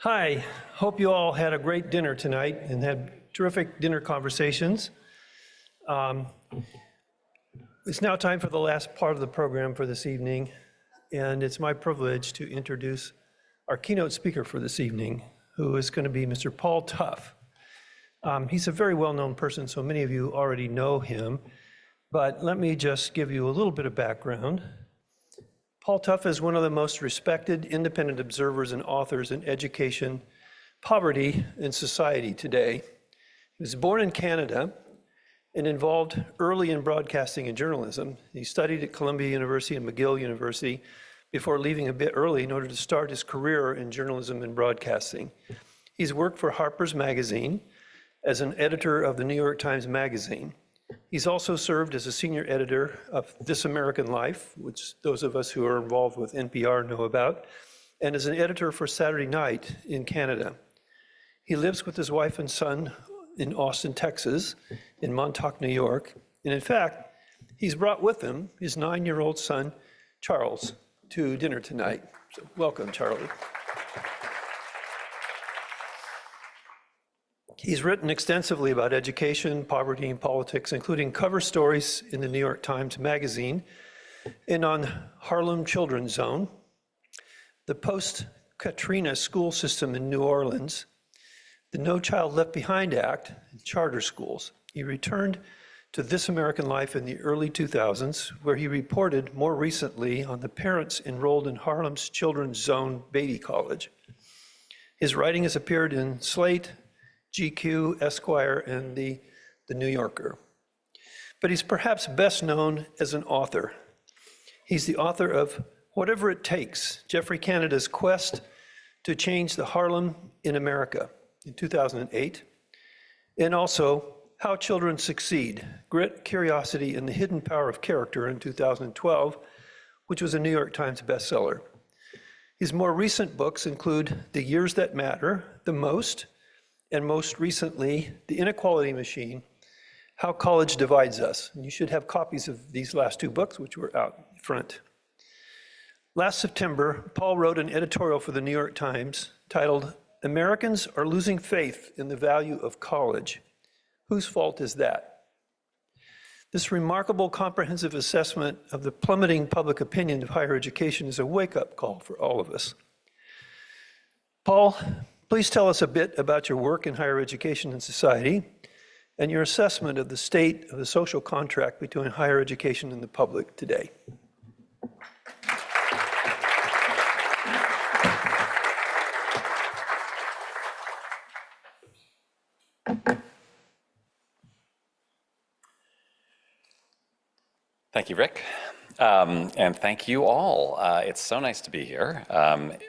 Hi, hope you all had a great dinner tonight and had terrific dinner conversations. It's now time for the last part of the program for this evening, and it's my privilege to introduce our keynote speaker for this evening, who is going to be Mr. Paul Tough. He's a very well-known person, so many of you already know him, but let me just give you a little bit of background. Paul Tough is one of the most respected independent observers and authors in education, poverty, and society today. He was born in Canada and involved early in broadcasting and journalism. He studied at Columbia University and McGill University before leaving a bit early in order to start his career in journalism and broadcasting. He's worked for Harper's Magazine as an editor of the New York Times Magazine. He's also served as a senior editor of This American Life, which those of us who are involved with NPR know about, and as an editor for Saturday Night in Canada. He lives with his wife and son in Austin, Texas, in Montauk, New York. And in fact, he's brought with him his 9-year-old son, Charles, to dinner tonight. So welcome, Charlie. He's written extensively about education, poverty, and politics, including cover stories in the New York Times Magazine and on Harlem Children's Zone, the post-Katrina school system in New Orleans, the No Child Left Behind Act, and charter schools. He returned to This American Life in the early 2000s, where he reported more recently on the parents enrolled in Harlem's Children's Zone Baby College. His writing has appeared in Slate, GQ, Esquire, and the New Yorker. But he's perhaps best known as an author. He's the author of Whatever It Takes, Geoffrey Canada's Quest to Change the Harlem in America in 2008, and also How Children Succeed, Grit, Curiosity, and the Hidden Power of Character in 2012, which was a New York Times bestseller. His more recent books include The Years That Matter, The Most, and most recently, The Inequality Machine, How College Divides Us. And you should have copies of these last two books, which were out front. Last September, Paul wrote an editorial for the New York Times titled, Americans Are Losing Faith in the Value of College. Whose fault is that? This remarkable comprehensive assessment of the plummeting public opinion of higher education is a wake-up call for all of us. Paul, please tell us a bit about your work in higher education and society and your assessment of the state of the social contract between higher education and the public today. Thank you, Rick. And thank you all. It's so nice to be here.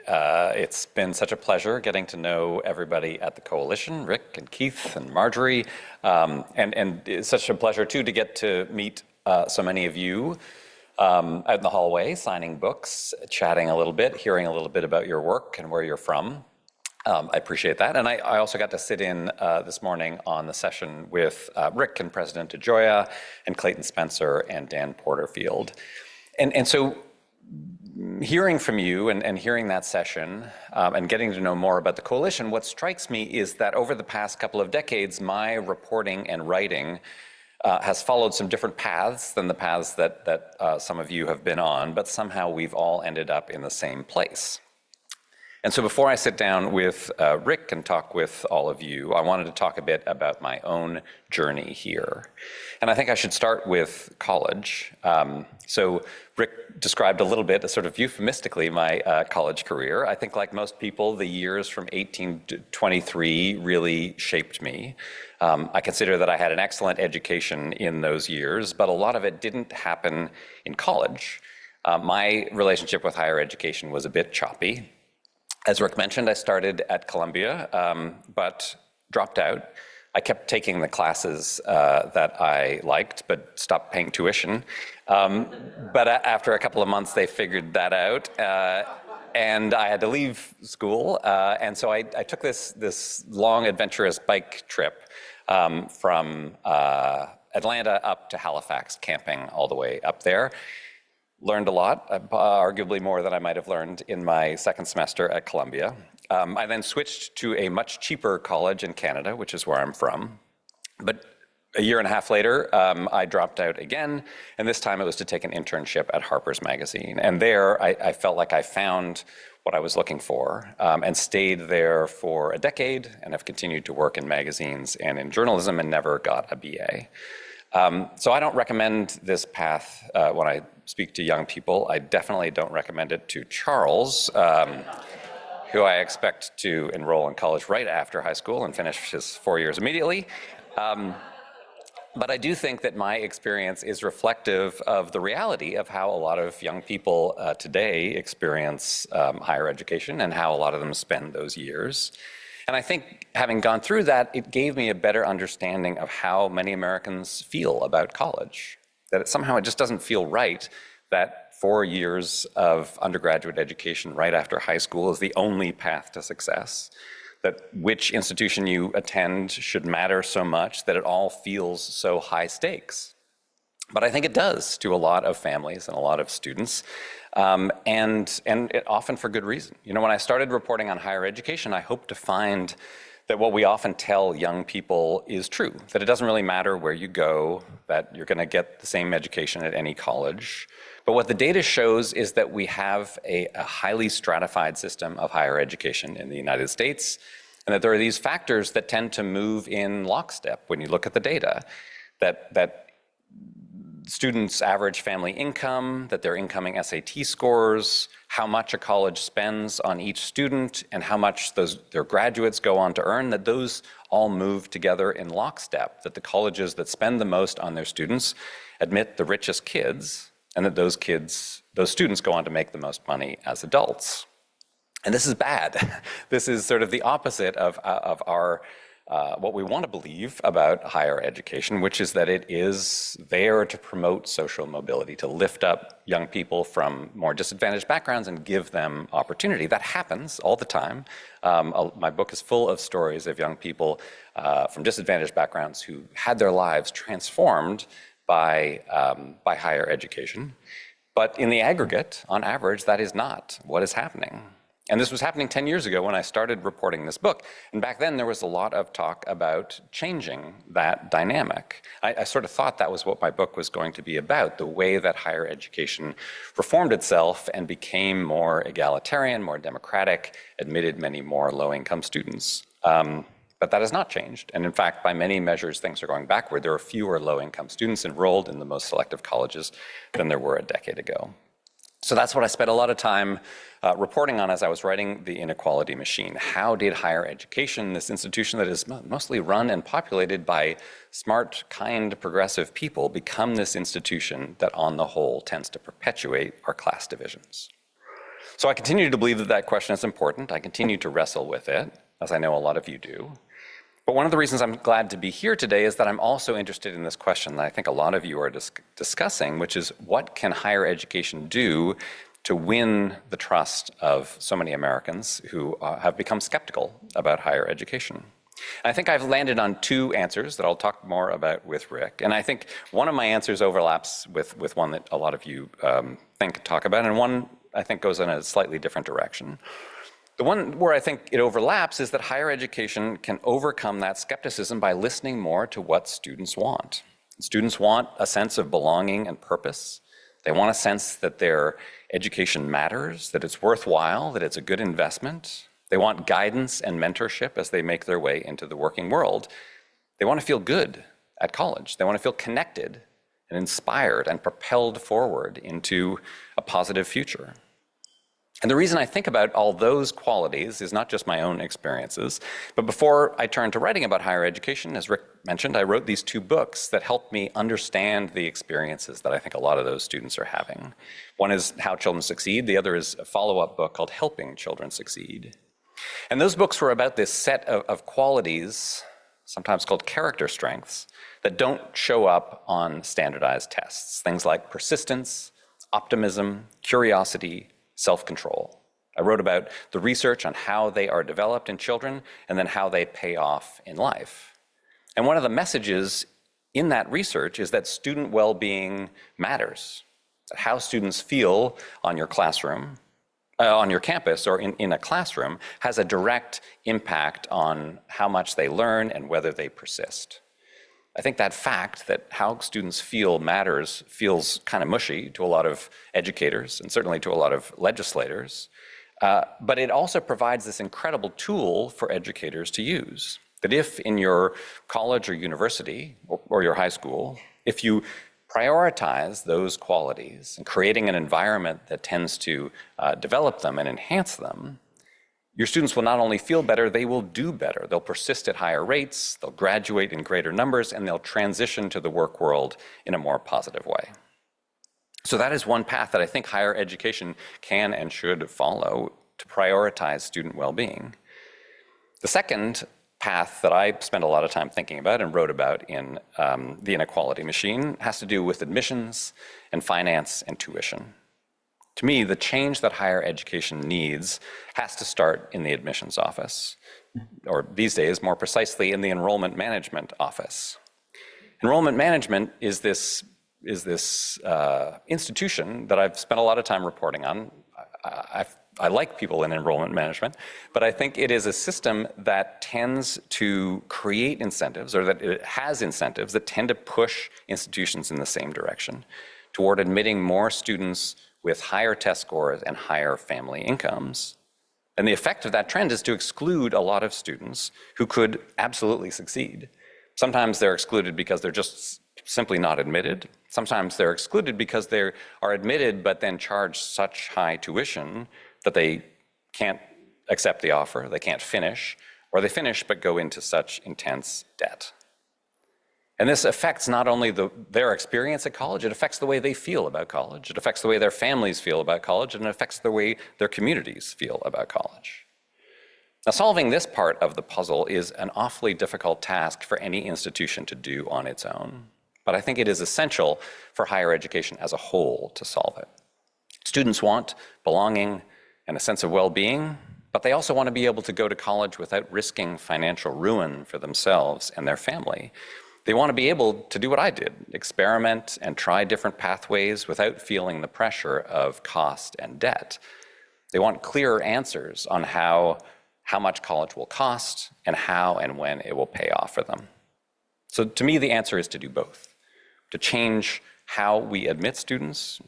It's been such a pleasure getting to know everybody at the Coalition, Rick and Keith and Marjorie. And it's such a pleasure, too, to get to meet so many of you out in the hallway, signing books, chatting a little bit, hearing a little bit about your work and where you're from. I appreciate that. And I also got to sit in this morning on the session with Rick and President DeGioia and Clayton Spencer and Dan Porterfield. And so hearing from you and hearing that session and getting to know more about the Coalition, what strikes me is that over the past couple of decades, my reporting and writing has followed some different paths than the paths that some of you have been on, but somehow we've all ended up in the same place. And so before I sit down with Rick and talk with all of you, I wanted to talk a bit about my own journey here. And I think I should start with college. So Rick described a little bit, sort of euphemistically, my college career. I think like most people, the years from 18 to 23 really shaped me. I consider that I had an excellent education in those years, but a lot of it didn't happen in college. My relationship with higher education was a bit choppy. As Rick mentioned, I started at Columbia, but dropped out. I kept taking the classes that I liked, but stopped paying tuition. But after a couple of months, they figured that out, and I had to leave school. And so I took this long, adventurous bike trip from Atlanta up to Halifax, camping all the way up there. learned a lot, arguably more than I might have learned in my second semester at Columbia. I then switched to a much cheaper college in Canada, which is where I'm from. But a year and a half later, I dropped out again, and this time it was to take an internship at Harper's Magazine. And there, I felt like I found what I was looking for, and stayed there for a decade, and have continued to work in magazines and in journalism, and never got a BA. So I don't recommend this path when I speak to young people. I definitely don't recommend it to Charles, who I expect to enroll in college right after high school and finish his 4 years immediately. But I do think that my experience is reflective of the reality of how a lot of young people today experience higher education and how a lot of them spend those years. And I think having gone through that, it gave me a better understanding of how many Americans feel about college. That somehow it just doesn't feel right that 4 years of undergraduate education right after high school is the only path to success. That which institution you attend should matter so much, that it all feels so high stakes. But I think it does to a lot of families and a lot of students, and it often for good reason. You know, when I started reporting on higher education, I hoped to find that what we often tell young people is true, that it doesn't really matter where you go, that you're going to get the same education at any college. But what the data shows is that we have a highly stratified system of higher education in the United States, and that there are these factors that tend to move in lockstep when you look at the data, that students' average family income, that their incoming SAT scores, how much a college spends on each student, and how much their graduates go on to earn, that those all move together in lockstep, that the colleges that spend the most on their students admit the richest kids, and that those students go on to make the most money as adults. And this is bad. This is sort of the opposite of our what we want to believe about higher education, which is that it is there to promote social mobility, to lift up young people from more disadvantaged backgrounds and give them opportunity. That happens all the time. My book is full of stories of young people from disadvantaged backgrounds who had their lives transformed by higher education. But in the aggregate, on average, that is not what is happening. And this was happening 10 years ago when I started reporting this book. And back then, there was a lot of talk about changing that dynamic. I sort of thought that was what my book was going to be about, the way that higher education reformed itself and became more egalitarian, more democratic, admitted many more low-income students. But that has not changed. And in fact, by many measures, things are going backward. There are fewer low-income students enrolled in the most selective colleges than there were a decade ago. So that's what I spent a lot of time reporting on as I was writing The Inequality Machine. How did higher education, this institution that is mostly run and populated by smart, kind, progressive people, become this institution that on the whole tends to perpetuate our class divisions? So I continue to believe that that question is important. I continue to wrestle with it, as I know a lot of you do. But one of the reasons I'm glad to be here today is that I'm also interested in this question that I think a lot of you are discussing, which is what can higher education do to win the trust of so many Americans who have become skeptical about higher education? And I think I've landed on two answers that I'll talk more about with Rick. And I think one of my answers overlaps with one that a lot of you talk about, and one I think goes in a slightly different direction. The one where I think it overlaps is that higher education can overcome that skepticism by listening more to what students want. Students want a sense of belonging and purpose. They want a sense that their education matters, that it's worthwhile, that it's a good investment. They want guidance and mentorship as they make their way into the working world. They want to feel good at college. They want to feel connected and inspired and propelled forward into a positive future. And the reason I think about all those qualities is not just my own experiences, but before I turned to writing about higher education, as Rick mentioned, I wrote these two books that helped me understand the experiences that I think a lot of those students are having. One is How Children Succeed. The other is a follow-up book called Helping Children Succeed. And those books were about this set of qualities, sometimes called character strengths, that don't show up on standardized tests. Things like persistence, optimism, curiosity, self-control. I wrote about the research on how they are developed in children and then how they pay off in life. And one of the messages in that research is that student well-being matters. How students feel on your classroom, on your campus or in a classroom has a direct impact on how much they learn and whether they persist. I think that fact that how students feel matters feels kind of mushy to a lot of educators and certainly to a lot of legislators, but it also provides this incredible tool for educators to use. That if in your college or university or your high school, if you prioritize those qualities and creating an environment that tends to develop them and enhance them, your students will not only feel better, they will do better. They'll persist at higher rates, they'll graduate in greater numbers, and they'll transition to the work world in a more positive way. So that is one path that I think higher education can and should follow to prioritize student well-being. The second path that I spent a lot of time thinking about and wrote about in The Inequality Machine has to do with admissions and finance and tuition. To me, the change that higher education needs has to start in the admissions office, or these days, more precisely, in the enrollment management office. Enrollment management is this institution that I've spent a lot of time reporting on. I like people in enrollment management, but I think it is a system that tends to create incentives, or that it has incentives that tend to push institutions in the same direction toward admitting more students with higher test scores and higher family incomes. And the effect of that trend is to exclude a lot of students who could absolutely succeed. Sometimes they're excluded because they're just simply not admitted. Sometimes they're excluded because they are admitted but then charge such high tuition that they can't accept the offer, they can't finish, or they finish but go into such intense debt. And this affects not only their experience at college, it affects the way they feel about college, it affects the way their families feel about college, and it affects the way their communities feel about college. Now, solving this part of the puzzle is an awfully difficult task for any institution to do on its own, but I think it is essential for higher education as a whole to solve it. Students want belonging and a sense of well-being, but they also want to be able to go to college without risking financial ruin for themselves and their family. They want to be able to do what I did, experiment and try different pathways without feeling the pressure of cost and debt. They want clearer answers on how much college will cost and how and when it will pay off for them. So to me, the answer is to do both, to change how we admit students,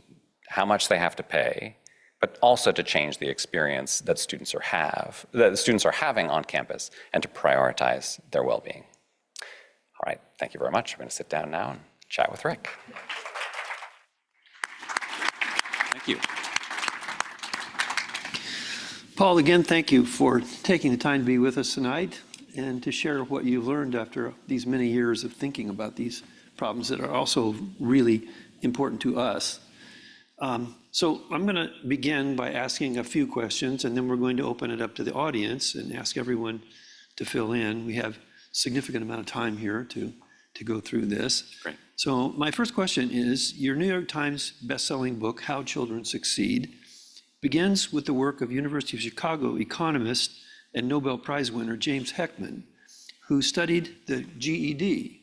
how much they have to pay, but also to change the experience that students are having on campus and to prioritize their well-being. All right, thank you very much. I'm going to sit down now and chat with Rick. Thank you. Paul, again, thank you for taking the time to be with us tonight and to share what you learned after these many years of thinking about these problems that are also really important to us. So I'm going to begin by asking a few questions, and then we're going to open it up to the audience and ask everyone to fill in. We have a significant amount of time here to go through this. Great. So my first question is, your New York Times best-selling book, How Children Succeed, begins with the work of University of Chicago economist and Nobel Prize winner James Heckman, who studied the GED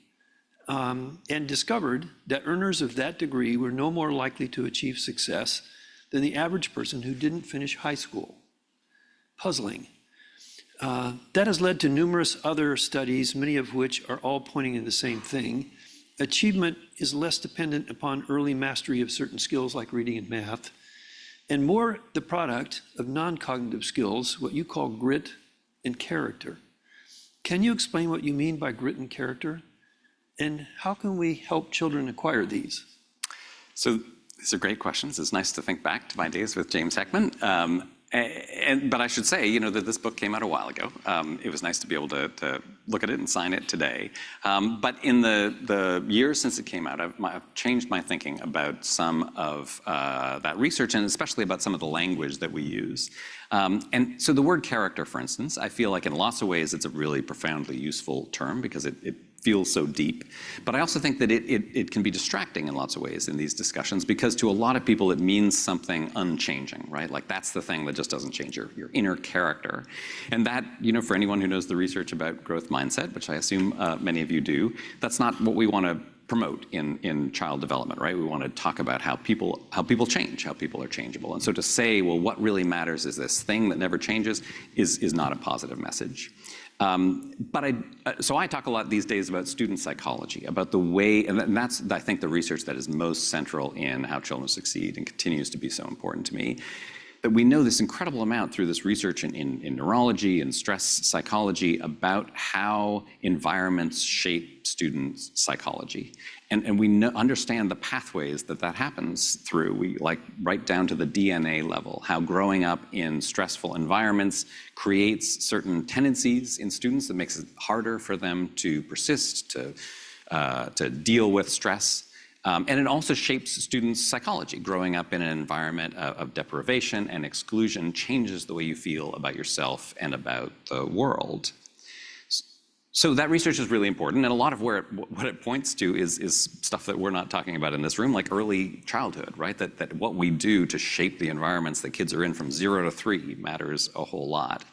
and discovered that earners of that degree were no more likely to achieve success than the average person who didn't finish high school. Puzzling. That has led to numerous other studies, many of which are all pointing in the same thing. Achievement is less dependent upon early mastery of certain skills like reading and math, and more the product of non-cognitive skills, what you call grit and character. Can you explain what you mean by grit and character? And how can we help children acquire these? So these are great questions. It's nice to think back to my days with James Heckman. But I should say, that this book came out a while ago. It was nice to be able to look at it and sign it today. But in the years since it came out, I've changed my thinking about some of that research, and especially about some of the language that we use. And so the word character, for instance, I feel like in lots of ways it's a really profoundly useful term because it feels so deep. But I also think that it can be distracting in lots of ways in these discussions, because to a lot of people it means something unchanging, right? Like that's the thing that just doesn't change your inner character. And that, for anyone who knows the research about growth mindset, which I assume many of you do, that's not what we want to promote in child development, right? We want to talk about how people change, how people are changeable. And so to say, well, what really matters is this thing that never changes is not a positive message. So I talk a lot these days about student psychology, about the way, and that's, I think, the research that is most central in how children succeed and continues to be so important to me. That we know this incredible amount through this research in neurology and stress psychology about how environments shape students' psychology. And we understand the pathways that happens through. We right down to the DNA level, how growing up in stressful environments creates certain tendencies in students that makes it harder for them to persist, to deal with stress. And it also shapes students' psychology. Growing up in an environment of deprivation and exclusion changes the way you feel about yourself and about the world. So that research is really important, and a lot of what it points to is stuff that we're not talking about in this room, like early childhood, right? That what we do to shape the environments that kids are in from 0 to 3 matters a whole lot.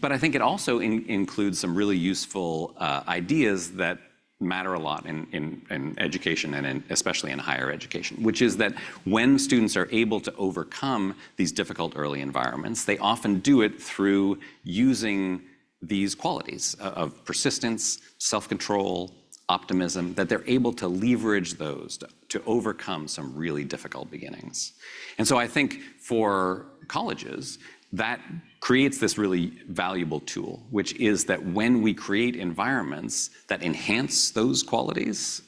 But I think it also includes some really useful ideas that matter a lot in education and especially in higher education, which is that when students are able to overcome these difficult early environments, they often do it through using these qualities of persistence, self-control, optimism, that they're able to leverage those to overcome some really difficult beginnings. And so I think for colleges, that creates this really valuable tool, which is that when we create environments that enhance those qualities,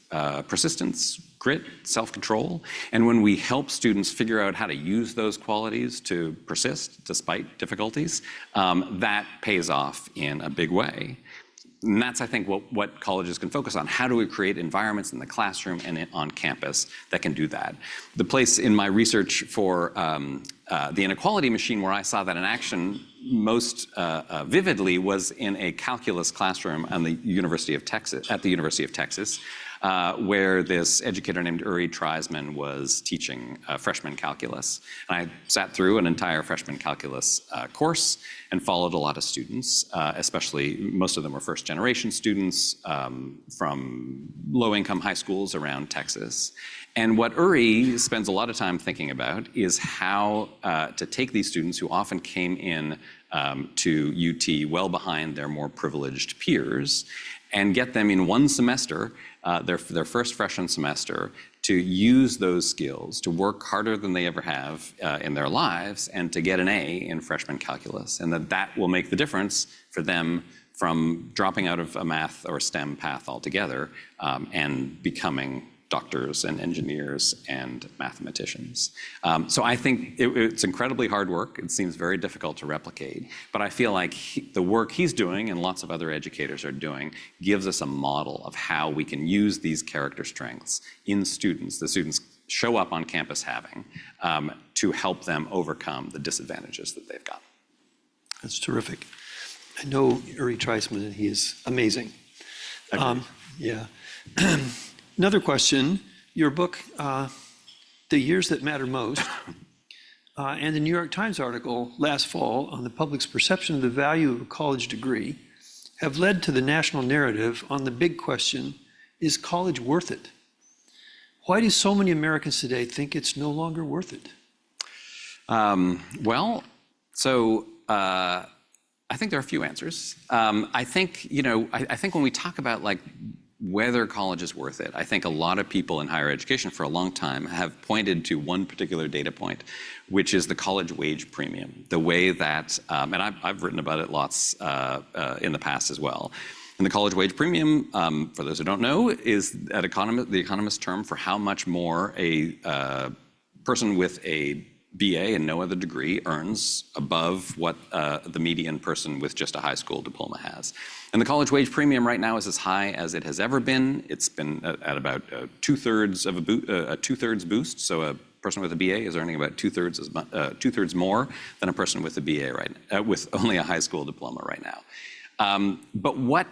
persistence, grit, self-control, and when we help students figure out how to use those qualities to persist despite difficulties, that pays off in a big way. And that's, I think, what colleges can focus on. How do we create environments in the classroom and on campus that can do that? The place in my research for the inequality machine where I saw that in action most vividly was in a calculus classroom at the University of Texas, where this educator named Uri Treisman was teaching freshman calculus. And I sat through an entire freshman calculus course and followed a lot of students, especially most of them were first-generation students from low-income high schools around Texas. And what Uri spends a lot of time thinking about is how to take these students who often came in to UT well behind their more privileged peers and get them in one semester, their first freshman semester, to use those skills, to work harder than they ever have in their lives, and to get an A in freshman calculus. And that will make the difference for them from dropping out of a math or STEM path altogether and becoming doctors and engineers and mathematicians. So I think it's incredibly hard work. It seems very difficult to replicate, but I feel like the work he's doing and lots of other educators are doing gives us a model of how we can use these character strengths in students, the students show up on campus having, to help them overcome the disadvantages that they've got. That's terrific. I know Uri Treisman, and he is amazing. Yeah. Another question, your book, The Years That Matter Most, and the New York Times article last fall on the public's perception of the value of a college degree have led to the national narrative on the big question, is college worth it? Why do so many Americans today think it's no longer worth it? I think there are a few answers. I think when we talk about whether college is worth it, I think a lot of people in higher education for a long time have pointed to one particular data point, which is the college wage premium. The way that, and I've written about it lots in the past as well. And the college wage premium, for those who don't know, is the economist term for how much more a person with a BA and no other degree earns above what the median person with just a high school diploma has. And the college wage premium right now is as high as it has ever been. It's been at about two-thirds boost. So a person with a BA is earning about two-thirds more than a person with a BA with only a high school diploma right now. But what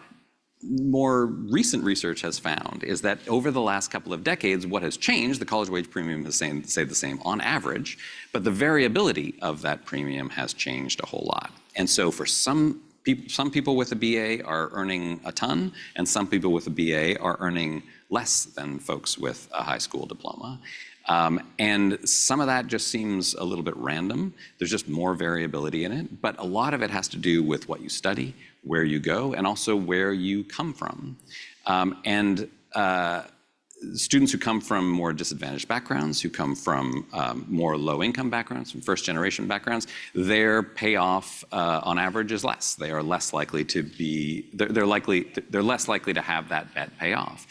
more recent research has found is that over the last couple of decades, what has changed, the college wage premium has stayed the same on average, but the variability of that premium has changed a whole lot. And so for some people with a BA are earning a ton, and some people with a BA are earning less than folks with a high school diploma. And some of that just seems a little bit random. There's just more variability in it. But a lot of it has to do with what you study, where you go, and also where you come from. Students who come from more disadvantaged backgrounds, who come from more low-income backgrounds, from first-generation backgrounds, their payoff on average is less. They are less likely to be, they're less likely to have that bet pay off.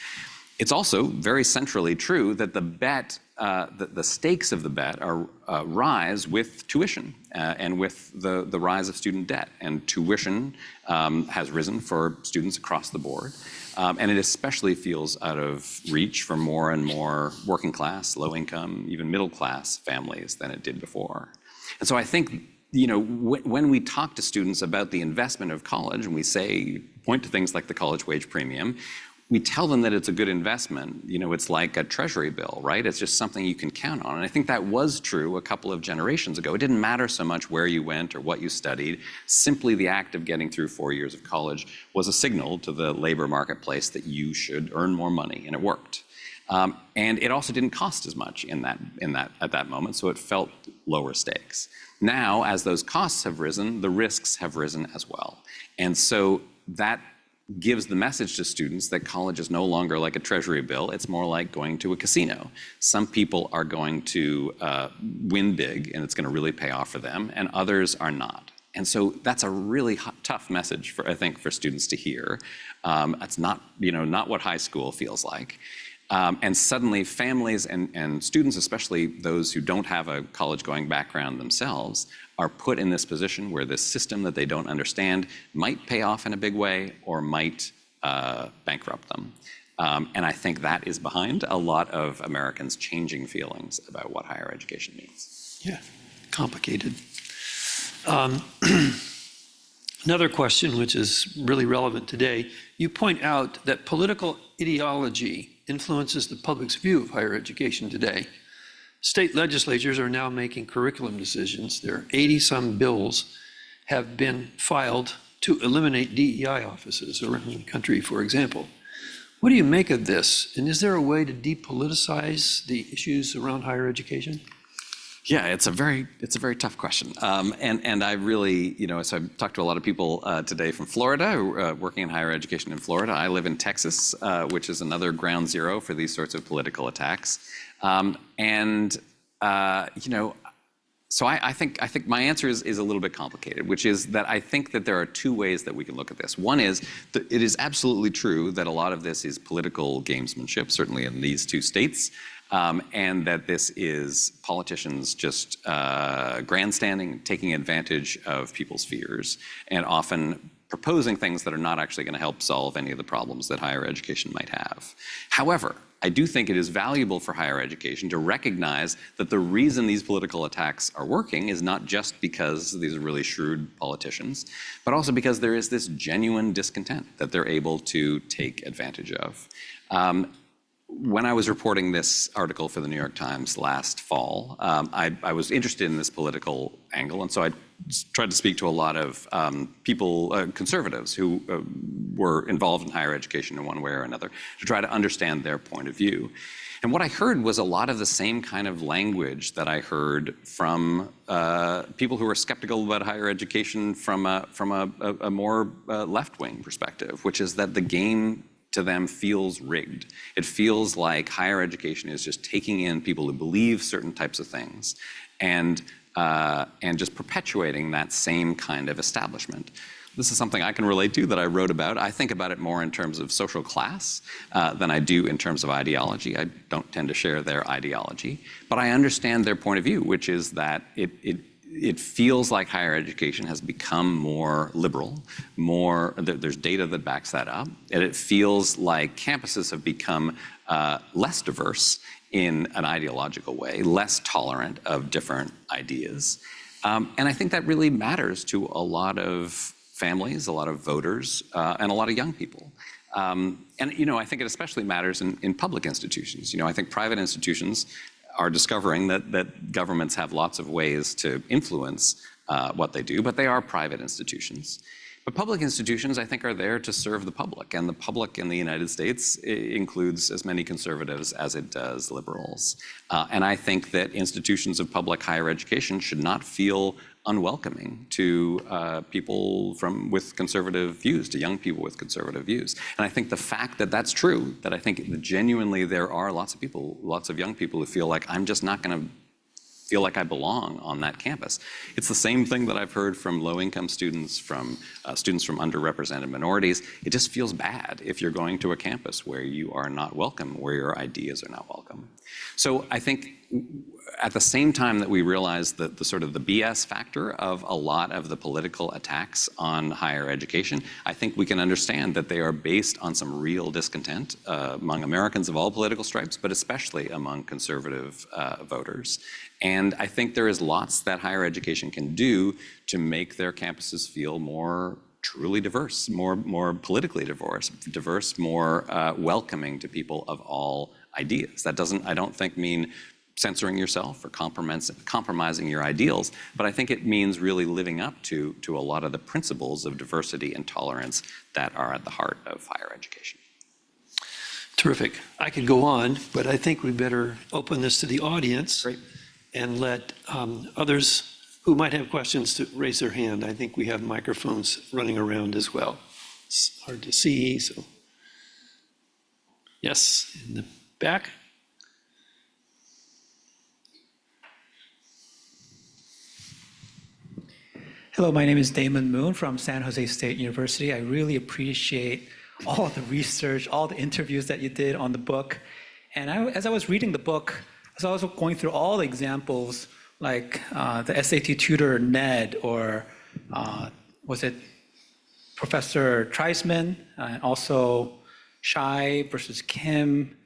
It's also very centrally true that the bet, the stakes of the bet are rise with tuition and with the rise of student debt. And tuition has risen for students across the board. And it especially feels out of reach for more and more working class, low income, even middle class families than it did before. And so I think, when we talk to students about the investment of college, and we point to things like the college wage premium, we tell them that it's a good investment. It's like a treasury bill, right? It's just something you can count on. And I think that was true a couple of generations ago. It didn't matter so much where you went or what you studied. Simply the act of getting through 4 years of college was a signal to the labor marketplace that you should earn more money, and it worked. And it also didn't cost as much at that moment, so it felt lower stakes. Now, as those costs have risen, the risks have risen as well. And so that gives the message to students that college is no longer like a treasury bill. It's more like going to a casino. Some people are going to win big, and it's going to really pay off for them, and others are not. And so that's a really tough message, I think, for students to hear. It's not what high school feels like. And suddenly families and students, especially those who don't have a college-going background themselves, are put in this position where this system that they don't understand might pay off in a big way or might bankrupt them. And I think that is behind a lot of Americans' changing feelings about what higher education means. Yeah, complicated. Another question, which is really relevant today, you point out that political ideology influences the public's view of higher education today. State legislatures are now making curriculum decisions. There are 80-some bills have been filed to eliminate DEI offices around the country, for example. What do you make of this? And is there a way to depoliticize the issues around higher education? Yeah, it's a very tough question. And I really, so I've talked to a lot of people today from Florida, working in higher education in Florida. I live in Texas, which is another ground zero for these sorts of political attacks. So I think my answer is a little bit complicated, which is that I think that there are two ways that we can look at this. One is that it is absolutely true that a lot of this is political gamesmanship, certainly in these two states. And that this is politicians just grandstanding, taking advantage of people's fears, and often proposing things that are not actually going to help solve any of the problems that higher education might have. However, I do think it is valuable for higher education to recognize that the reason these political attacks are working is not just because these are really shrewd politicians, but also because there is this genuine discontent that they're able to take advantage of. When I was reporting this article for the New York Times last fall, I was interested in this political angle, and so I tried to speak to a lot of people, conservatives, who were involved in higher education in one way or another, to try to understand their point of view. And what I heard was a lot of the same kind of language that I heard from people who were skeptical about higher education from a more left-wing perspective, which is that the game to them feels rigged. It feels like higher education is just taking in people who believe certain types of things and just perpetuating that same kind of establishment. This is something I can relate to, that I wrote about. I think about it more in terms of social class than I do in terms of ideology. I don't tend to share their ideology, but I understand their point of view, which is that it feels like higher education has become more liberal, there's data that backs that up, and it feels like campuses have become less diverse in an ideological way, less tolerant of different ideas. And I think that really matters to a lot of families, a lot of voters, and a lot of young people. And I think it especially matters in public institutions. I think private institutions are discovering that governments have lots of ways to influence what they do, but they are private institutions. But public institutions, I think, are there to serve the public. And the public in the United States includes as many conservatives as it does liberals. And I think that institutions of public higher education should not feel unwelcoming to people with conservative views, to young people with conservative views. And I think the fact that that's true, that I think genuinely there are lots of people, lots of young people who feel like, I'm just not going to feel like I belong on that campus. It's the same thing that I've heard from low-income students, from students from underrepresented minorities. It just feels bad if you're going to a campus where you are not welcome, where your ideas are not welcome. So I think at the same time that we realize that the sort of the BS factor of a lot of the political attacks on higher education, I think we can understand that they are based on some real discontent among Americans of all political stripes, but especially among conservative voters. And I think there is lots that higher education can do to make their campuses feel more truly diverse, more politically diverse, more welcoming to people of all ideas. That doesn't, I don't think, mean censoring yourself or compromising your ideals, but I think it means really living up to a lot of the principles of diversity and tolerance that are at the heart of higher education. Terrific. I could go on, but I think we better open this to the audience. Great. And let others who might have questions to raise their hand. I think we have microphones running around as well. It's hard to see, so. Yes, in the back. Hello, my name is Damon Moon from San Jose State University. I really appreciate all of the research, all the interviews that you did on the book. And as I was reading the book, as I was going through all the examples, like the SAT tutor Ned, or was it Professor Treisman, and also Shai versus Kim,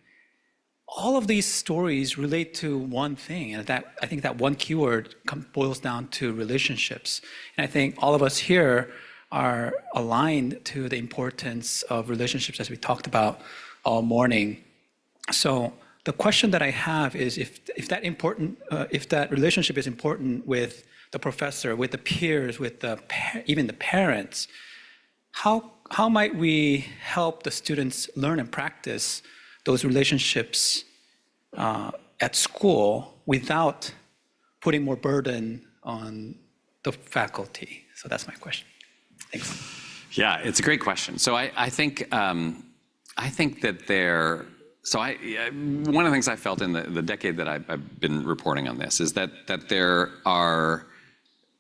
all of these stories relate to one thing, and I think that one keyword boils down to relationships. And I think all of us here are aligned to the importance of relationships, as we talked about all morning. So the question that I have is, if that relationship is important with the professor, with the peers, with even the parents, how might we help the students learn and practice those relationships at school without putting more burden on the faculty? So that's my question. Thanks. Yeah, it's a great question. So I think that one of the things I felt in the decade that I've been reporting on this is that there are,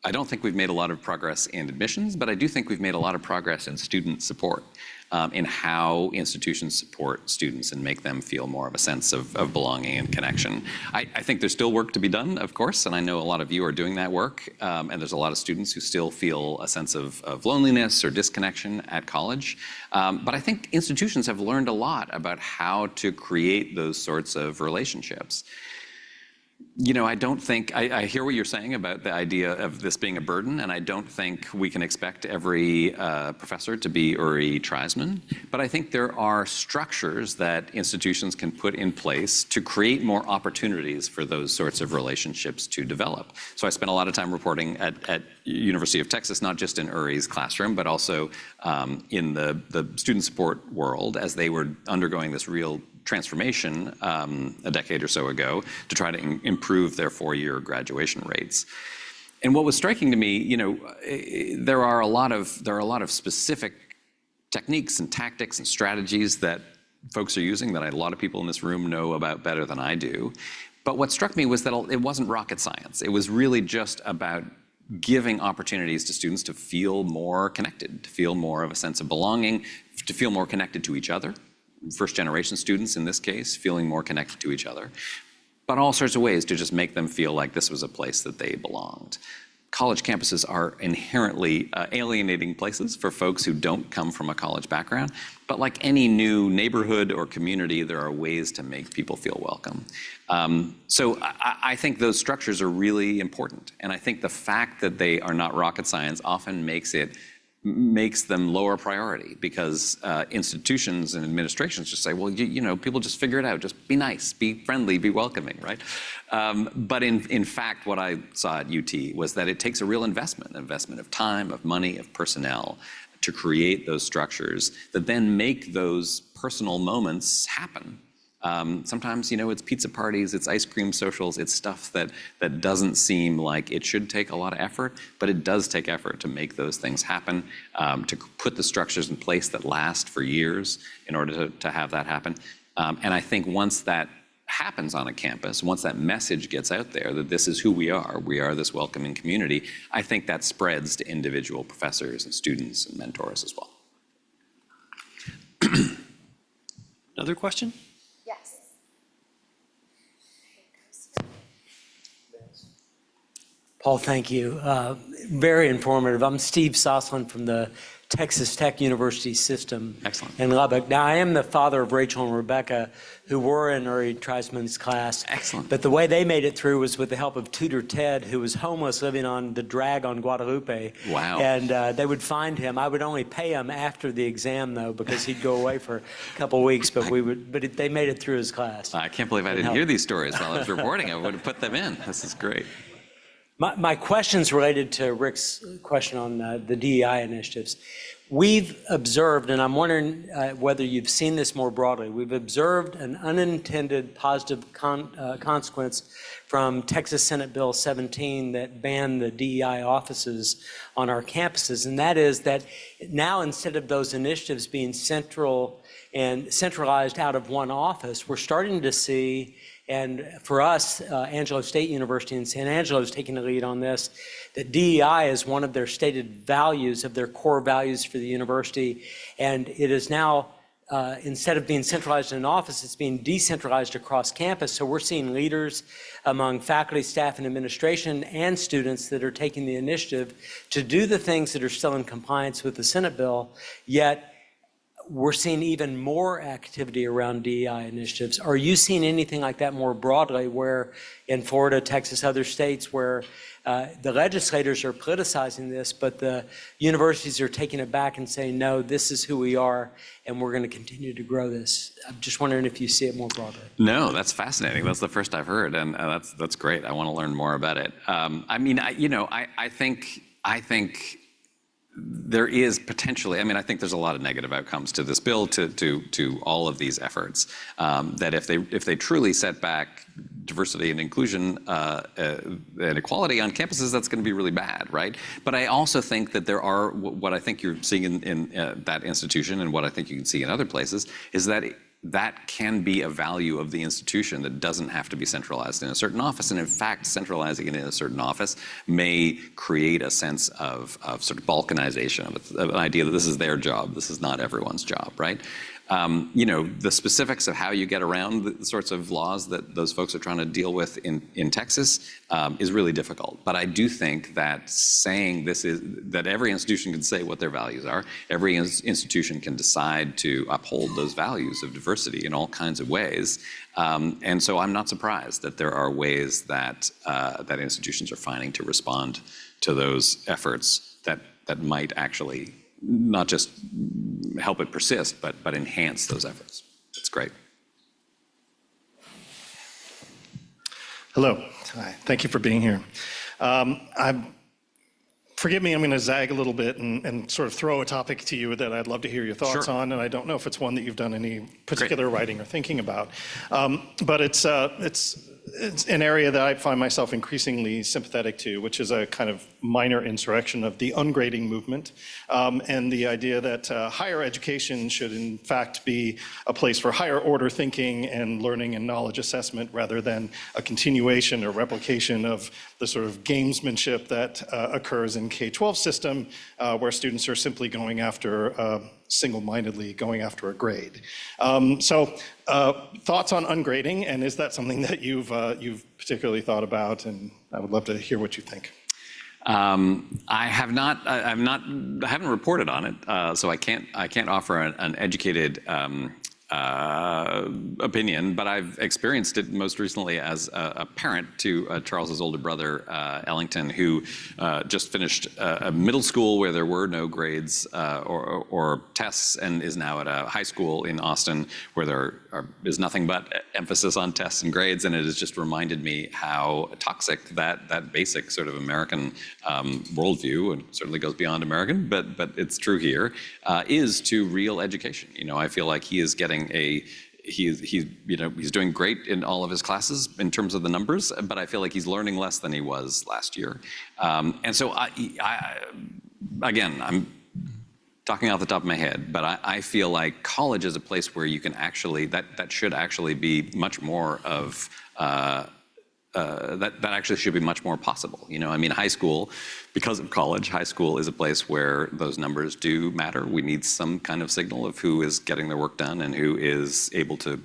I don't think we've made a lot of progress in admissions, but I do think we've made a lot of progress in student support, in how institutions support students and make them feel more of a sense of belonging and connection. I think there's still work to be done, of course, and I know a lot of you are doing that work, and there's a lot of students who still feel a sense of loneliness or disconnection at college. But I think institutions have learned a lot about how to create those sorts of relationships. You know, I don't think, I hear what you're saying about the idea of this being a burden, and I don't think we can expect every professor to be Uri Treisman, but I think there are structures that institutions can put in place to create more opportunities for those sorts of relationships to develop. So I spent a lot of time reporting at University of Texas, not just in Uri's classroom, but also in the student support world as they were undergoing this real transformation a decade or so ago to try to improve their four-year graduation rates. And what was striking to me, you know, there are a lot of specific techniques and tactics and strategies that folks are using that a lot of people in this room know about better than I do. But what struck me was that it wasn't rocket science. It was really just about giving opportunities to students to feel more connected, to feel more of a sense of belonging, to feel more connected to each other. First-generation students, in this case, feeling more connected to each other, but all sorts of ways to just make them feel like this was a place that they belonged. College campuses are inherently alienating places for folks who don't come from a college background, but like any new neighborhood or community, there are ways to make people feel welcome. So I think those structures are really important, and I think the fact that they are not rocket science often makes them lower priority, because institutions and administrations just say, well, you know, people just figure it out. Just be nice, be friendly, be welcoming, right? But in fact, what I saw at UT was that it takes a real investment of time, of money, of personnel, to create those structures that then make those personal moments happen. Sometimes, it's pizza parties, it's ice cream socials, it's stuff that doesn't seem like it should take a lot of effort, but it does take effort to make those things happen, to put the structures in place that last for years in order to have that happen. And I think once that happens on a campus, once that message gets out there that this is who we are this welcoming community, I think that spreads to individual professors and students and mentors as well. Another question? Yes. Paul, thank you. Very informative. I'm Steve Sosland from the Texas Tech University system. Excellent. In Lubbock. Now, I am the father of Rachel and Rebecca, who were in Uri Treisman's class. Excellent. But the way they made it through was with the help of tutor Ted, who was homeless living on the drag on Guadalupe. Wow. And they would find him. I would only pay him after the exam, though, because he'd go away for a couple of weeks. But they made it through his class. I can't believe I didn't hear these stories while I was reporting. I would have put them in. This is great. My question's related to Rick's question on the DEI initiatives. We've observed, and I'm wondering whether you've seen this more broadly, we've observed an unintended positive consequence from Texas Senate Bill 17 that banned the DEI offices on our campuses, and that is that now instead of those initiatives being centralized out of one office, we're starting to see, and for us, Angelo State University in San Angelo is taking the lead on this, that DEI is one of their stated values, of their core values for the university. And it is now, instead of being centralized in an office, it's being decentralized across campus. So we're seeing leaders among faculty, staff, and administration and students that are taking the initiative to do the things that are still in compliance with the Senate bill, yet we're seeing even more activity around DEI initiatives. Are you seeing anything like that more broadly, where in Florida, Texas, other states, where the legislators are politicizing this, but the universities are taking it back and saying, no, this is who we are, and we're going to continue to grow this? I'm just wondering if you see it more broadly. No, that's fascinating. That's the first I've heard, and that's great. I want to learn more about it. I think there is potentially, I think there's a lot of negative outcomes to this bill, to all of these efforts, that if they truly set back diversity and inclusion and equality on campuses, that's going to be really bad, right? But I also think that there are, what I think you're seeing in that institution, and what I think you can see in other places, is that that can be a value of the institution that doesn't have to be centralized in a certain office. And in fact, centralizing it in a certain office may create a sense of sort of balkanization, of an idea that this is their job, this is not everyone's job, right? The specifics of how you get around the sorts of laws that those folks are trying to deal with in Texas is really difficult. But I do think that saying that every institution can say what their values are, every institution can decide to uphold those values of diversity in all kinds of ways. And so I'm not surprised that there are ways that institutions are finding to respond to those efforts that might actually not just help it persist, but enhance those efforts. It's great. Hello. Hi. Thank you for being here. Forgive me, I'm going to zag a little bit and sort of throw a topic to you that I'd love to hear your thoughts on, and I don't know if it's one that you've done any particular writing or thinking about. But it's an area that I find myself increasingly sympathetic to, which is a kind of minor insurrection of the ungrading movement, and the idea that higher education should in fact be a place for higher order thinking and learning and knowledge assessment, rather than a continuation or replication of the sort of gamesmanship that occurs in K-12 system, where students are simply going after single-mindedly going after a grade. Thoughts on ungrading, and is that something that you've particularly thought about? And I would love to hear what you think. I haven't reported on it, so I can't offer an educated opinion, but I've experienced it most recently as a parent to Charles's older brother, Ellington, who just finished a middle school where there were no grades or tests, and is now at a high school in Austin where there is nothing but emphasis on tests and grades. And it has just reminded me how toxic that basic sort of American worldview, and certainly goes beyond American, but it's true here, is to real education. I feel like he is getting he's doing great in all of his classes in terms of the numbers, but I feel like he's learning less than he was last year. And so again, I'm talking off the top of my head, but I feel like college is a place where you can actually, that should actually be much more of, that actually should be much more possible. High school, because of college, high school is a place where those numbers do matter. We need some kind of signal of who is getting their work done and who is able to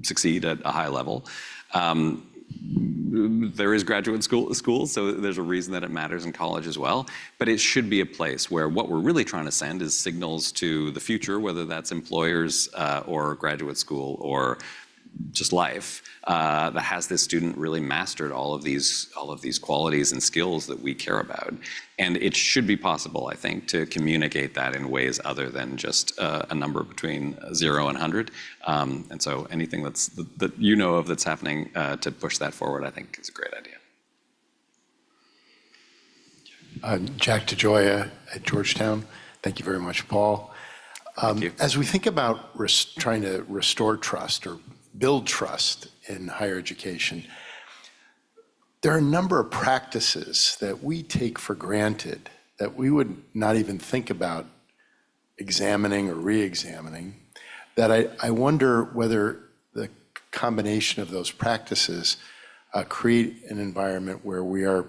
succeed at a high level. There is graduate school, so there's a reason that it matters in college as well. But it should be a place where what we're really trying to send is signals to the future, whether that's employers or graduate school or just life, that has this student really mastered all of these qualities and skills that we care about. And it should be possible, I think, to communicate that in ways other than just a number between 0 and 100. And so anything that you know of that's happening to push that forward, I think is a great idea. Jack DeGioia at Georgetown. Thank you very much, Paul. Thank you. As we think about trying to restore trust or build trust in higher education, there are a number of practices that we take for granted that we would not even think about examining or re-examining, that I wonder whether the combination of those practices create an environment where we are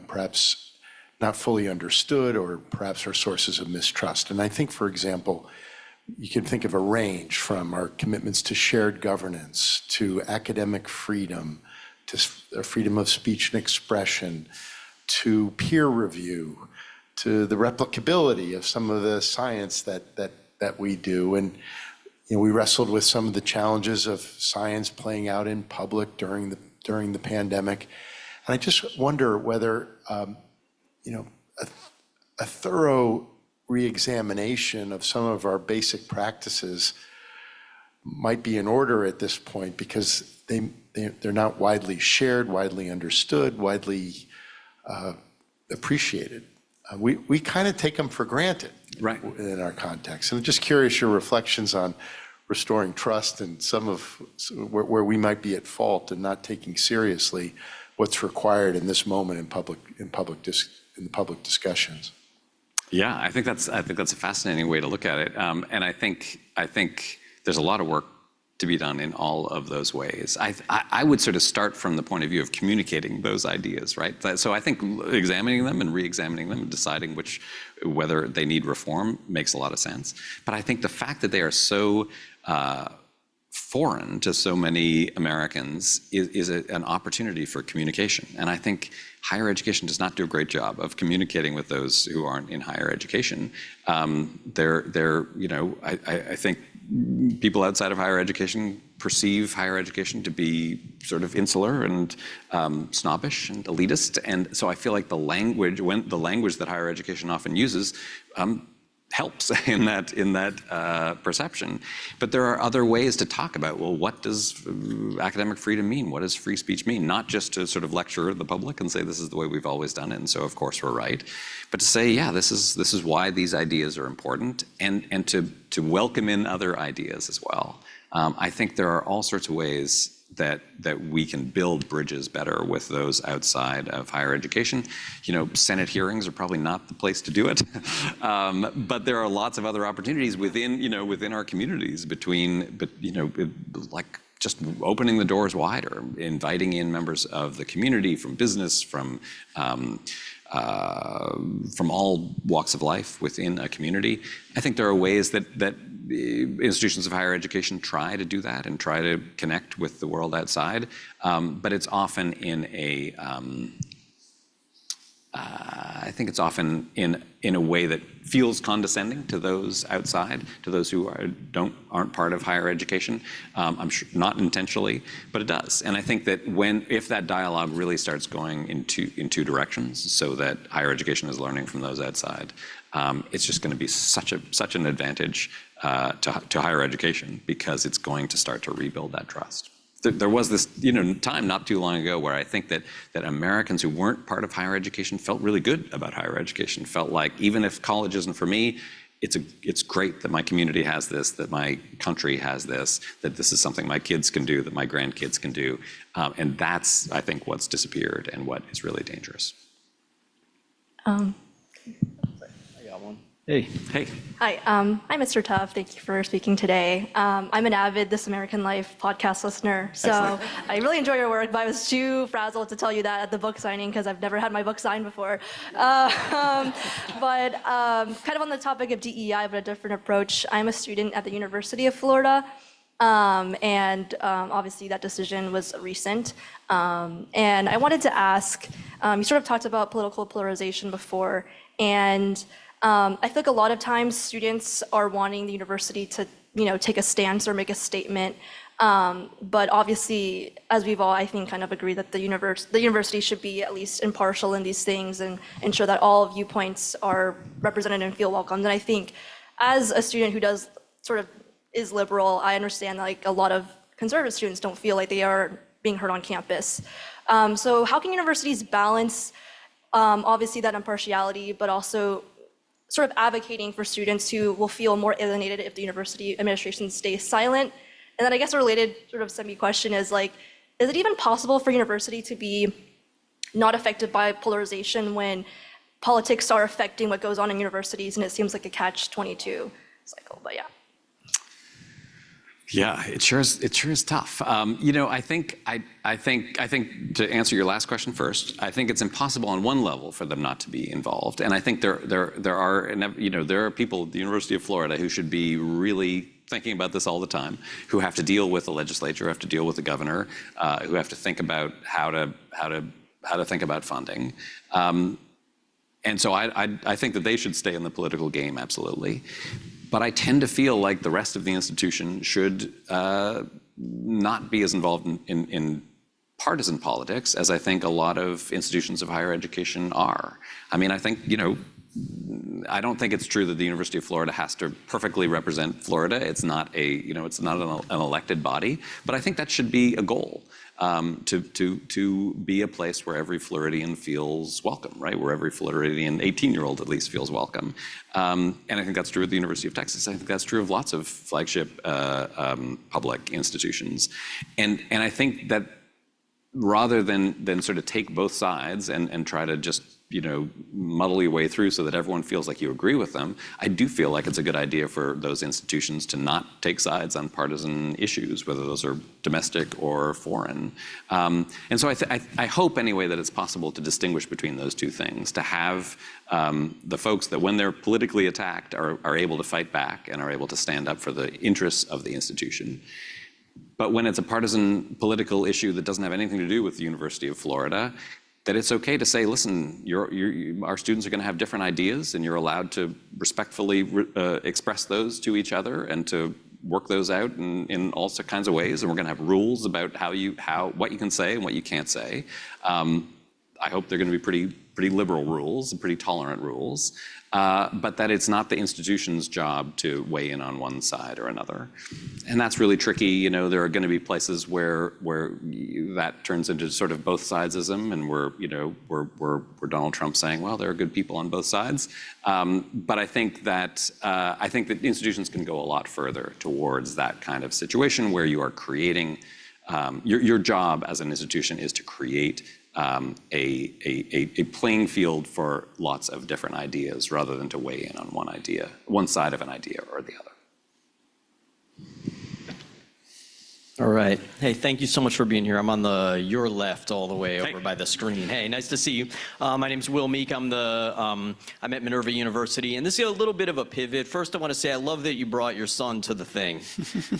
perhaps not fully understood, or perhaps our sources of mistrust. And I think, for example, you can think of a range from our commitments to shared governance, to academic freedom, to freedom of speech and expression, to peer review, to the replicability of some of the science that we do. And we wrestled with some of the challenges of science playing out in public during the pandemic. And I just wonder whether a thorough re-examination of some of our basic practices might be in order at this point, because they're not widely shared, widely understood, widely appreciated. We kind of take them for granted, Right. in our context. And I'm just curious your reflections on restoring trust and some of where we might be at fault and not taking seriously what's required in this moment in public discussions. Yeah, I think that's a fascinating way to look at it, and I think there's a lot of work to be done in all of those ways. I would sort of start from the point of view of communicating those ideas, right? So I think examining them and re-examining them and deciding whether they need reform makes a lot of sense. But I think the fact that they are so foreign to so many Americans is an opportunity for communication. And I think higher education does not do a great job of communicating with those who aren't in higher education. I think people outside of higher education perceive higher education to be sort of insular and snobbish and elitist. And so I feel like the language that higher education often uses helps in that perception. But there are other ways to talk about, well, what does academic freedom mean? What does free speech mean? Not just to sort of lecture the public and say this is the way we've always done it, and so of course we're right, but to say, yeah, this is why these ideas are important, and to welcome in other ideas as well. I think there are all sorts of ways that we can build bridges better with those outside of higher education. Senate hearings are probably not the place to do it, but there are lots of other opportunities within our communities like just opening the doors wider, inviting in members of the community, from business, from all walks of life within a community. I think there are ways that institutions of higher education try to do that and try to connect with the world outside, but it's often in a, I think it's often in a way that feels condescending to those outside, to those who aren't part of higher education. I'm sure not intentionally, but it does. And I think that if that dialogue really starts going in two directions, so that higher education is learning from those outside, it's just going to be such an advantage to higher education, because it's going to start to rebuild that trust. There was this time not too long ago where I think that Americans who weren't part of higher education felt really good about higher education, felt like even if college isn't for me, it's great that my community has this, that my country has this, that this is something my kids can do, that my grandkids can do. And that's, I think, what's disappeared and what is really dangerous. Hey. Hey. Hi, I'm Mr. Tuff. Thank you for speaking today. I'm an avid This American Life podcast listener, so Excellent. I really enjoy your work, but I was too frazzled to tell you that at the book signing because I've never had my book signed before. Kind of on the topic of DEI, but a different approach. I'm a student at the University of Florida, and obviously that decision was recent. And I wanted to ask, you sort of talked about political polarization before, and I feel like a lot of times students are wanting the university to, take a stance or make a statement. But obviously, as we've all, I think, kind of agreed that the university should be at least impartial in these things and ensure that all viewpoints are represented and feel welcomed. And I think as a student who does sort of is liberal, I understand that like a lot of conservative students don't feel like they are being heard on campus. So how can universities balance obviously that impartiality, but also sort of advocating for students who will feel more alienated if the university administration stays silent? And then I guess a related sort of semi-question is like, is it even possible for university to be not affected by polarization when politics are affecting what goes on in universities and it seems like a catch-22 cycle, but yeah. Yeah, it sure is tough. I think to answer your last question first, I think it's impossible on one level for them not to be involved, and I think there are people at the University of Florida who should be really thinking about this all the time, who have to deal with the legislature, who have to deal with the governor, who have to think about how to think about funding. And so I think that they should stay in the political game, absolutely. But I tend to feel like the rest of the institution should not be as involved in partisan politics as I think a lot of institutions of higher education are. I mean, I think, I don't think it's true that the University of Florida has to perfectly represent Florida. It's not it's not an elected body, but I think that should be a goal. To be a place where every Floridian feels welcome, right? Where every Floridian 18-year-old at least feels welcome. And I think that's true at the University of Texas. I think that's true of lots of flagship public institutions. And I think that rather than sort of take both sides and try to just muddle your way through so that everyone feels like you agree with them, I do feel like it's a good idea for those institutions to not take sides on partisan issues, whether those are domestic or foreign. And so I hope anyway that it's possible to distinguish between those two things, to have the folks that when they're politically attacked are able to fight back and are able to stand up for the interests of the institution. But when it's a partisan political issue that doesn't have anything to do with the University of Florida, that it's okay to say, listen, our students are going to have different ideas, and you're allowed to respectfully express those to each other and to work those out in all kinds of ways. And we're going to have rules about what you can say and what you can't say. I hope they're going to be pretty liberal rules and pretty tolerant rules, but that it's not the institution's job to weigh in on one side or another. And that's really tricky. There are going to be places where that turns into sort of both sidesism, and where Donald Trump saying, well, there are good people on both sides. But I think that institutions can go a lot further towards that kind of situation where you are creating, your job as an institution is to create a playing field for lots of different ideas rather than to weigh in on one side of an idea or the other. All right. Hey, thank you so much for being here. I'm on your left all the way over by the screen. Hey, nice to see you. My name's Will Meek. I'm at Minerva University, and this is a little bit of a pivot. First, I want to say I love that you brought your son to the thing.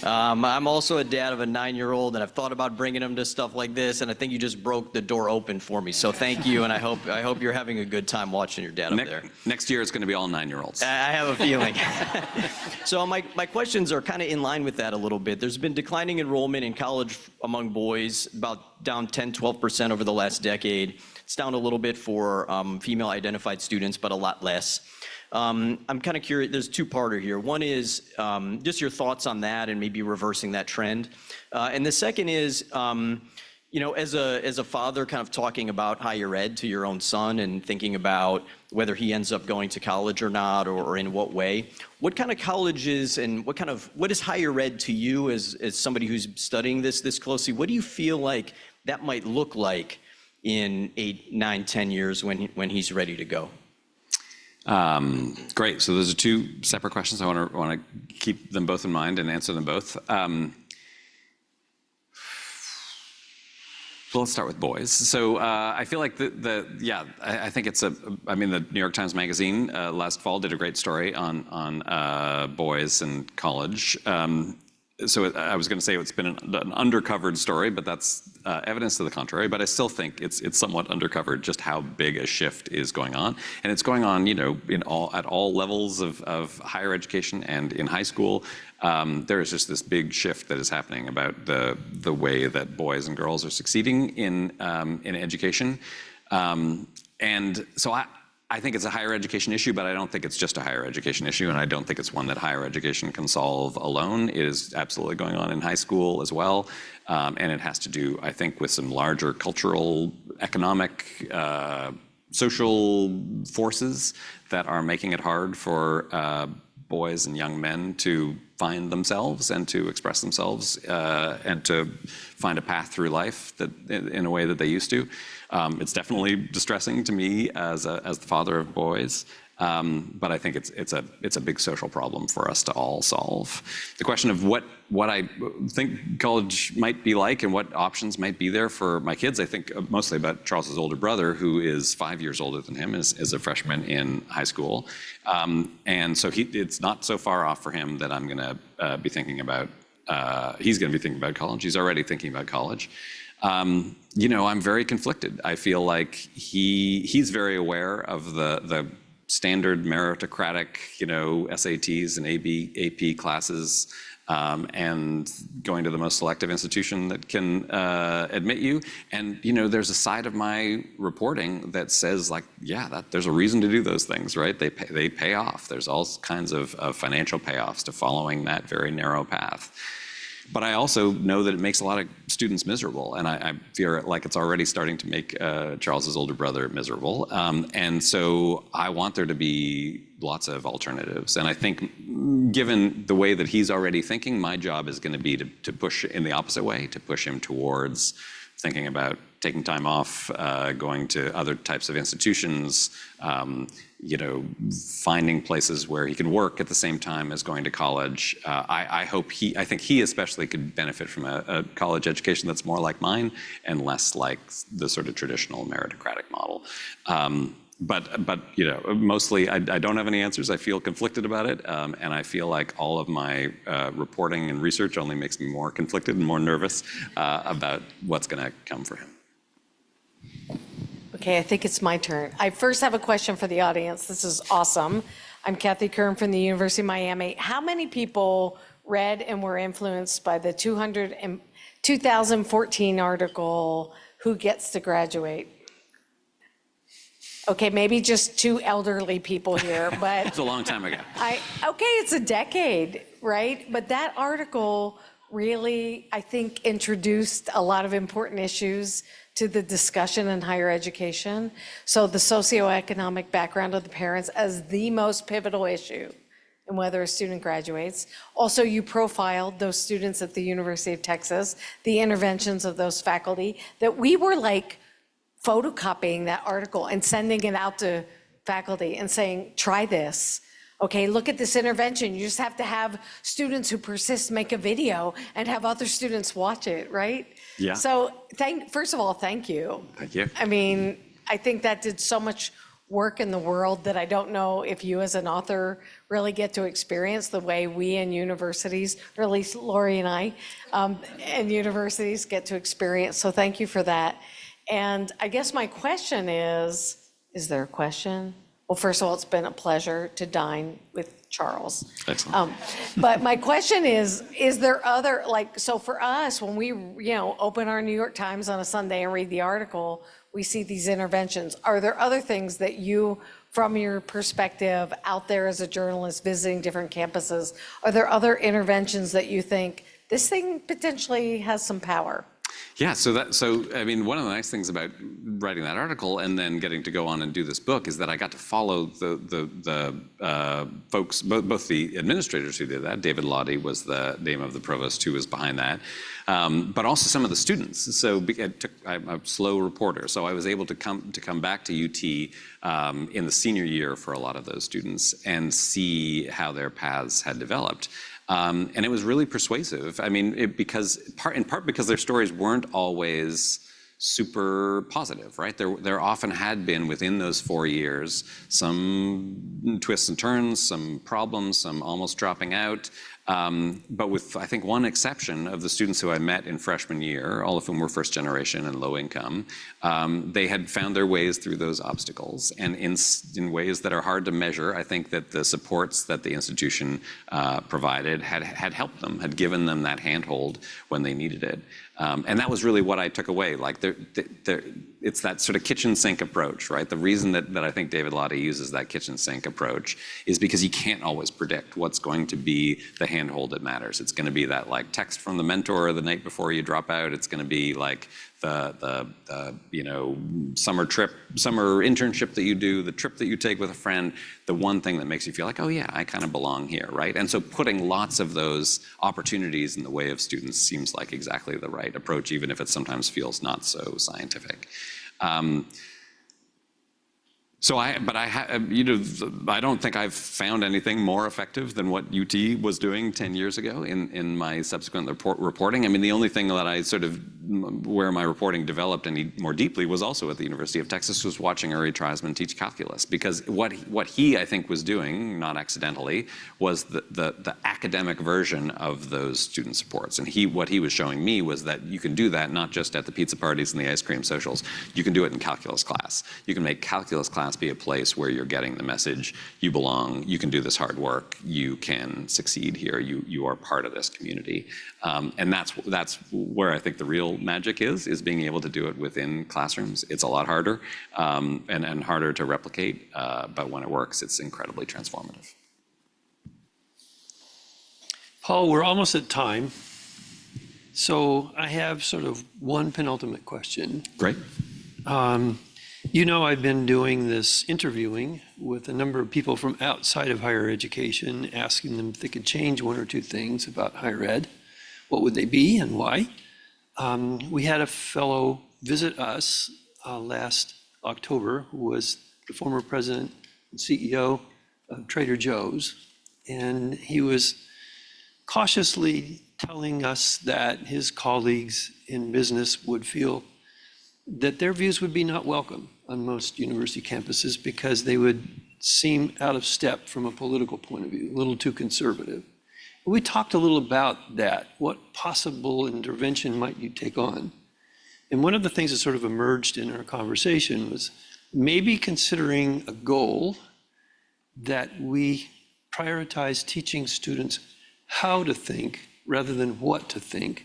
I'm also a dad of a 9-year-old, and I've thought about bringing him to stuff like this, and I think you just broke the door open for me. So thank you, and I hope you're having a good time watching your dad up there. Next year, it's going to be all 9-year-olds. I have a feeling. So my questions are kind of in line with that a little bit. There's been declining enrollment in college among boys, about down 10-12% over the last decade. It's down a little bit for female identified students, but a lot less. I'm kind of curious, there's a two-parter here. One is just your thoughts on that and maybe reversing that trend. And the second is, as a father kind of talking about higher ed to your own son and thinking about whether he ends up going to college or not, or in what way, what kind of colleges and what is higher ed to you as somebody who's studying this closely? What do you feel like that might look like in 8, 9, 10 years when he's ready to go? Great. So those are two separate questions. I want to keep them both in mind and answer them both. Well, let's start with boys. So I feel like I think it's the New York Times Magazine last fall did a great story on boys and college. So I was going to say it's been an undercovered story, but that's evidence to the contrary. But I still think it's somewhat undercovered just how big a shift is going on, and it's going on, at all levels of higher education and in high school. There is just this big shift that is happening about the way that boys and girls are succeeding in education, and so I think it's a higher education issue, but I don't think it's just a higher education issue, and I don't think it's one that higher education can solve alone. It is absolutely going on in high school as well, and it has to do, I think, with some larger cultural, economic, social forces that are making it hard for boys and young men to find themselves and to express themselves and to find a path through life that in a way that they used to. It's definitely distressing to me as the father of boys, but I think it's a big social problem for us to all solve. The question of what I think college might be like and what options might be there for my kids, I think mostly about Charles's older brother, who is 5 years older than him, is a freshman in high school, and so it's not so far off for him that I'm going to be thinking about. He's going to be thinking about college. He's already thinking about college. I'm very conflicted. I feel like he's very aware of the standard meritocratic, SATs and AP classes, and going to the most selective institution that can admit you. And there's a side of my reporting that says there's a reason to do those things, right? They pay off. There's all kinds of financial payoffs to following that very narrow path. But I also know that it makes a lot of students miserable, and I feel like it's already starting to make Charles's older brother miserable. And so I want there to be lots of alternatives. And I think, given the way that he's already thinking, my job is going to be to push in the opposite way, to push him towards thinking about taking time off, going to other types of institutions, finding places where he can work at the same time as going to college. I think he especially could benefit from a college education that's more like mine and less like the sort of traditional meritocratic model. But mostly I don't have any answers. I feel conflicted about it, and I feel like all of my reporting and research only makes me more conflicted and more nervous about what's going to come for him. Okay, I think it's my turn. I first have a question for the audience. This is awesome. I'm Kathy Kern from the University of Miami. How many people read and were influenced by the 2014 article, Who Gets to Graduate? Okay, maybe just 2 elderly people here, but. It's a long time ago. It's a decade, right? But that article really, I think, introduced a lot of important issues to the discussion in higher education. So the socioeconomic background of the parents as the most pivotal issue in whether a student graduates. Also, you profiled those students at the University of Texas, the interventions of those faculty, that we were like photocopying that article and sending it out to faculty and saying, try this. Okay, look at this intervention. You just have to have students who persist make a video and have other students watch it, right? Yeah. So first of all, thank you. Thank you. I mean, I think that did so much work in the world that I don't know if you as an author really get to experience the way we in universities, or at least Lori and I, and universities get to experience. So thank you for that. And I guess my question is there a question? Well, first of all, it's been a pleasure to dine with Charles. Excellent. But my question is there other, like, so for us, when we, open our New York Times on a Sunday and read the article, we see these interventions. Are there other things that you, from your perspective out there as a journalist visiting different campuses, are there other interventions that you think this thing potentially has some power? Yeah, so I mean, one of the nice things about writing that article and then getting to go on and do this book is that I got to follow the folks, both the administrators who did that. David Lottie was the name of the provost who was behind that, but also some of the students. So I'm a slow reporter, so I was able to come back to UT in the senior year for a lot of those students and see how their paths had developed. And it was really persuasive. I mean, in part because their stories weren't always super positive, right? There often had been within those 4 years some twists and turns, some problems, some almost dropping out. But with, I think, one exception of the students who I met in freshman year, all of whom were first generation and low income, they had found their ways through those obstacles. And in ways that are hard to measure, I think that the supports that the institution provided had helped them, had given them that handhold when they needed it. And that was really what I took away. Like, it's that sort of kitchen sink approach, right? The reason that I think David Lottie uses that kitchen sink approach is because you can't always predict what's going to be the handhold that matters. It's going to be that, like, text from the mentor the night before you drop out. It's going to be like the summer internship that you do, the trip that you take with a friend, the one thing that makes you feel like, oh yeah, I kind of belong here, right? And so putting lots of those opportunities in the way of students seems like exactly the right approach, even if it sometimes feels not so scientific. I don't think I've found anything more effective than what UT was doing 10 years ago in my subsequent reporting. I mean, the only thing that I where my reporting developed any more deeply was also at the University of Texas, was watching Uri Treisman teach calculus. Because what he, I think, was doing, not accidentally, was the academic version of those student supports. And what he was showing me was that you can do that not just at the pizza parties and the ice cream socials, you can do it in calculus class. You can make calculus class be a place where you're getting the message, you belong, you can do this hard work, you can succeed here, you are part of this community. And that's where I think the real magic is being able to do it within classrooms. It's a lot harder and harder to replicate, but when it works, it's incredibly transformative. Paul, we're almost at time. So I have sort of one penultimate question. Great. I've been doing this interviewing with a number of people from outside of higher education, asking them if they could change one or two things about higher ed. What would they be and why? We had a fellow visit us last October who was the former president and CEO of Trader Joe's, and he was cautiously telling us that his colleagues in business would feel that their views would be not welcome on most university campuses because they would seem out of step from a political point of view, a little too conservative. We talked a little about that. What possible intervention might you take on? And one of the things that sort of emerged in our conversation was maybe considering a goal that we prioritize teaching students how to think rather than what to think.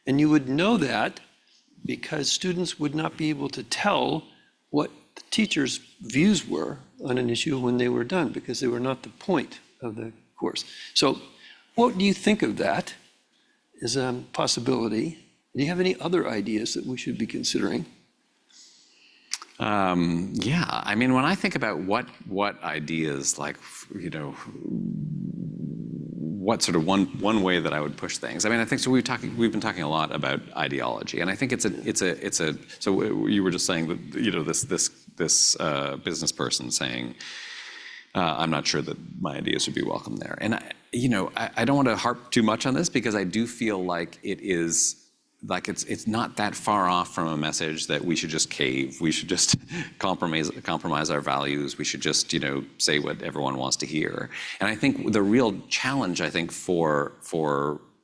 And you would know that because students would not be able to tell what the teacher's views were on an issue when they were done, because they were not the point of the course. So what do you think of that as a possibility? Do you have any other ideas that we should be considering? Yeah, I mean, when I think about what ideas, like, what sort of one way that I would push things. I mean, I think so. We've been talking a lot about ideology, and I think it's a. So you were just saying that this business person saying, I'm not sure that my ideas would be welcome there. And I don't want to harp too much on this because I do feel like it's not that far off from a message that we should just cave. We should just compromise our values. We should just say what everyone wants to hear. And I think the real challenge, I think, for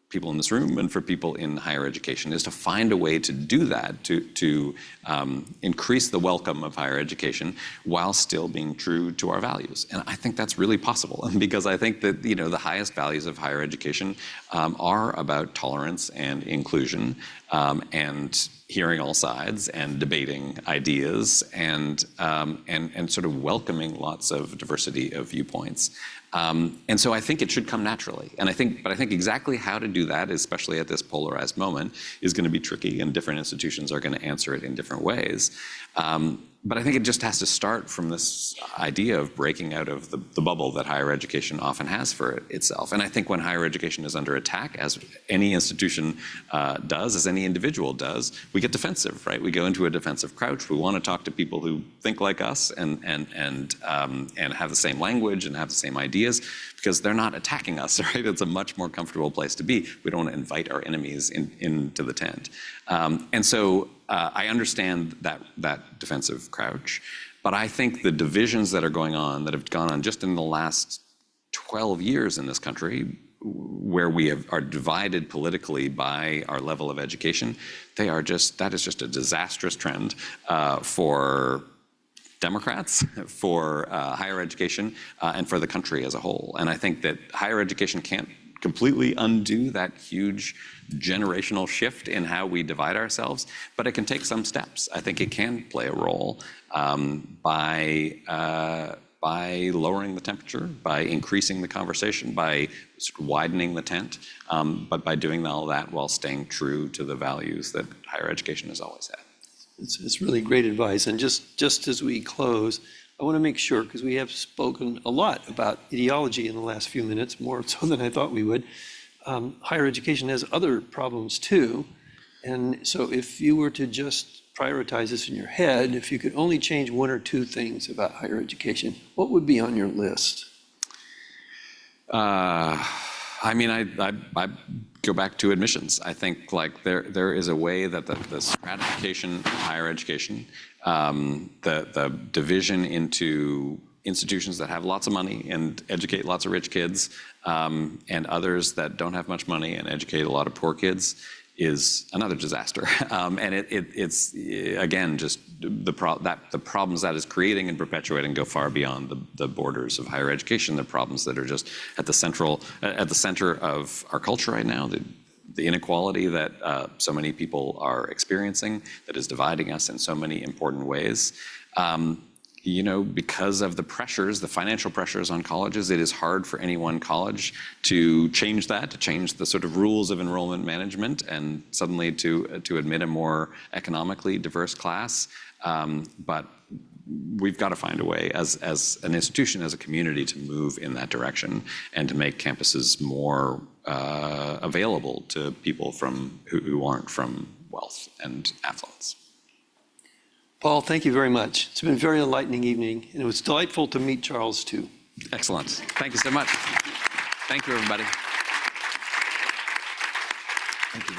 people in this room and for people in higher education is to find a way to do that, to increase the welcome of higher education while still being true to our values. And I think that's really possible because I think that the highest values of higher education are about tolerance and inclusion and hearing all sides and debating ideas and sort of welcoming lots of diversity of viewpoints. And so I think it should come naturally. But I think exactly how to do that, especially at this polarized moment, is going to be tricky, and different institutions are going to answer it in different ways. But I think it just has to start from this idea of breaking out of the bubble that higher education often has for itself. And I think when higher education is under attack, as any institution does, as any individual does, we get defensive, right? We go into a defensive crouch. We want to talk to people who think like us and have the same language and have the same ideas because they're not attacking us, right? It's a much more comfortable place to be. We don't want to invite our enemies into the tent. And so I understand that defensive crouch, but I think the divisions that are going on, that have gone on just in the last 12 years in this country, where are divided politically by our level of education, that is just a disastrous trend for Democrats, for higher education, and for the country as a whole. And I think that higher education can't completely undo that huge generational shift in how we divide ourselves, but it can take some steps. I think it can play a role by lowering the temperature, by increasing the conversation, by sort of widening the tent, but by doing all that while staying true to the values that higher education has always had. It's really great advice. And just as we close, I want to make sure, because we have spoken a lot about ideology in the last few minutes, more so than I thought we would. Higher education has other problems too. And so if you were to just prioritize this in your head, if you could only change one or two things about higher education, what would be on your list? I mean, I go back to admissions. I think like there is a way that the stratification of higher education, the division into institutions that have lots of money and educate lots of rich kids, and others that don't have much money and educate a lot of poor kids, is another disaster. And it's again just the problems that is creating and perpetuating go far beyond the borders of higher education. The problems that are just at the center of our culture right now. The inequality that so many people are experiencing, that is dividing us in so many important ways. Because of the pressures, the financial pressures on colleges, it is hard for any one college to change that, to change the sort of rules of enrollment management and suddenly to admit a more economically diverse class. But we've got to find a way as an institution, as a community, to move in that direction and to make campuses more available to people who aren't from wealth and affluence. Paul, thank you very much. It's been a very enlightening evening, and it was delightful to meet Charles, too. Excellent. Thank you so much. Thank you, everybody. Thank you.